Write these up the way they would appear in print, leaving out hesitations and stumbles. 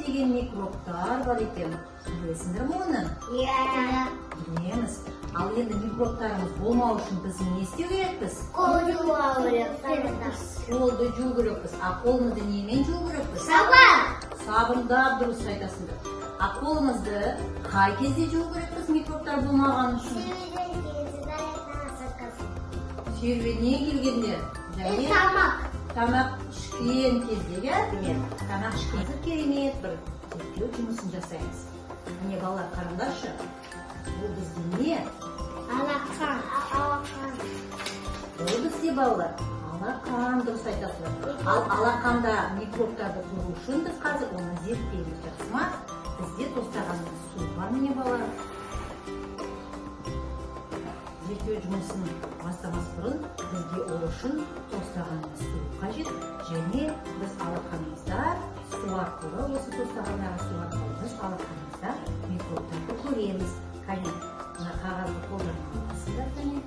көптеген микробтар бар екен. Білесіңдер ме оны? Иә. Білеміз. Ал енді микробтарымыз болмау үшін біз не істеу керекпіз? Қолды жуу керекпіз. Қолды жуу керекпіз. А қолымызды немен жуу керекпіз? Сабын. Сабындап, дұрыс айтасыңдар. А қолымызды қай кезде жуу керекпіз микробтар болмаған үшін? Серуеннен келгенде. Және тамақ ішкен кезде, тамақ ішкен керемет бір зерттеу жұмысын жасаймыз. Міне балалар қараңдаршы. Бұл бізде не? Алақан. Бұл бізде балалар алақан, дұрыс айтасыздар. Ал алақанда микробтарды көру үшін біз қазір оны зерттейміз, жақсы ма? Бізде тостағанда су бар міне балалар. Зерттеу жұмысын бастамас бұрын бізге ол үшін тостағанда су қажет, және біз алақанымызда су арқылы, осы тостағандағы су арқылы біз алақанымызда микробтарды көреміз. Кәне, мына қағазды қолданып аласыздар, кәне.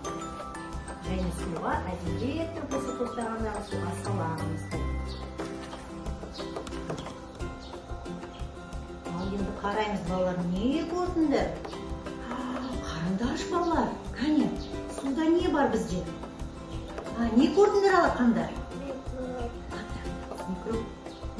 Және суға әдейілеп осы тостағандағы суға саламыз. Ал енді қараймыз, балалар, не көрдіңдер? Қараңдаршы балалар, кәне, суда не бар бізде? Не көрдіңдер алақанда?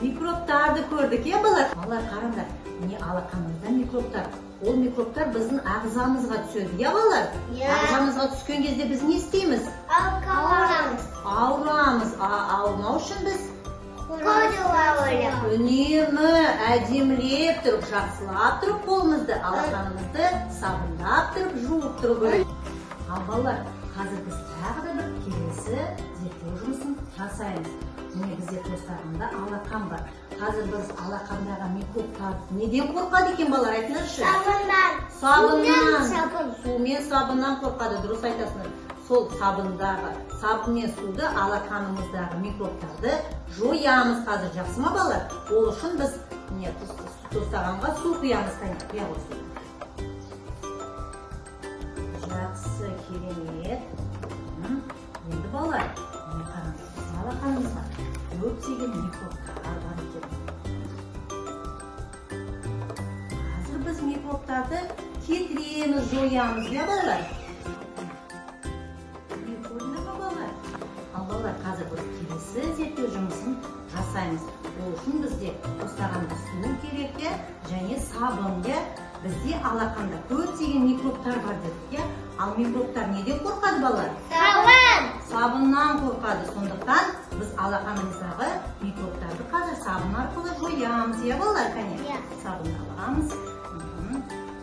Микробтарды көрдік, балалар? Балалар, қараңдар, не алақанымызда микробтар? Ол микробтар біздің ағзамызға түседі, балалар? Ағзамызға түскен кезде біз не істейміз? Ауырамыз. Ауырамыз. Ауырмау үшін біз Қолды үнемі әдемілеп тұрып, жақсылап тұрып, қолымызды, алақанымызды сабындап тұрып, жуып тұрып керек. Ал балалар, қазір біз тағы да бір келесі зерттеу жұмысын жасаймыз. Міне бізде тостағанда алақан бар. Қазір біз алақандағы микробтар неден қорқады екен балалар, айтыңызшы? Сабыннан. Сумен, сабыннан қорқады, дұрыс айтасыңдар. Сол сабындағы, сабын мен суды алақанымыздағы микробтарды жоямыз қазір, жақсы ма балалар? Ол үшін біз тостағанға су құямыз, құя қойсын. Жақсы, керемет. Енді балалар, алақанымызға көптеген микробтар бар екен. Қазір біз микробтарды кетіреміз, жоямыз, балалар? Балалар, қазір біз келесі зерттеу жұмысын жасаймыз. Ол үшін бізде тостағанда су керек, және сабын. Бізде алақанда көптеген микробтар бар дедік. Ал микробтар неден қорқады, балалар? Сабыннан қорқады. Сондықтан біз алақанымыздағы микробтарды қазір сабын арқылы жоямыз, балалар, кәне? Сабын аламыз,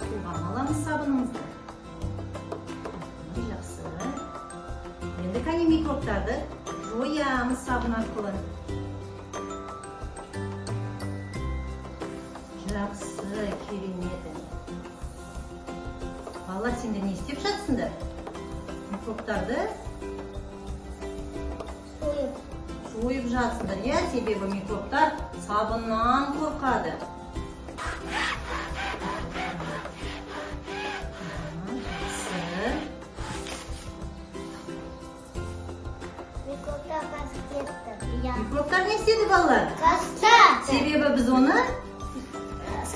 суға аламыз сабынымызды. Жақсы. Енді кәне микробтарды жоямыз сабын арқылы. Жақсы, керемет. Балалар, сендер не істеп жатсыңдар? Микробтарды жойып жатсыңдар, себебі микробтар сабыннан қорқады. Микробтар не істеді, балалар? Қашты. Себебі біз оны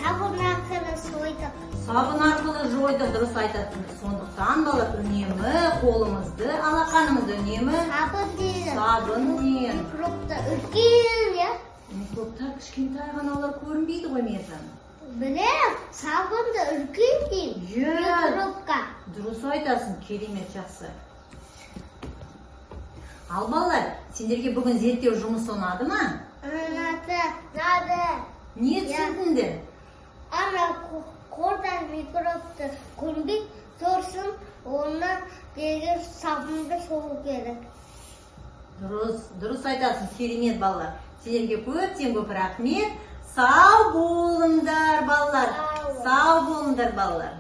Сабын арқылы сойдық. Сабын арқылы жойдық, дұрыс айтасыңдар. Сондықтан балалар үнемі қолымызды, алақанымызды үнемі сабынмен. Микробтар үлкен, Микробтар кішкентай ғана, олар көрінбейді ғой, Мержан. Білем, сабынды үлкен дейм. Микробқа. Дұрыс айтасың, керемет, жақсы. Ал балалар, сендерге бүгін зерттеу жұмысы ұнады ма? Ұнады. Не түсіндіңдер? Ана қолдан микробты көрінбей тұрсын, онан деген сабынды соғу керек. Дұрыс айтасың, керемет балалар. Сендерге көптен көп рахмет. Сау болыңдар, балалар. Сау болыңдар, балалар.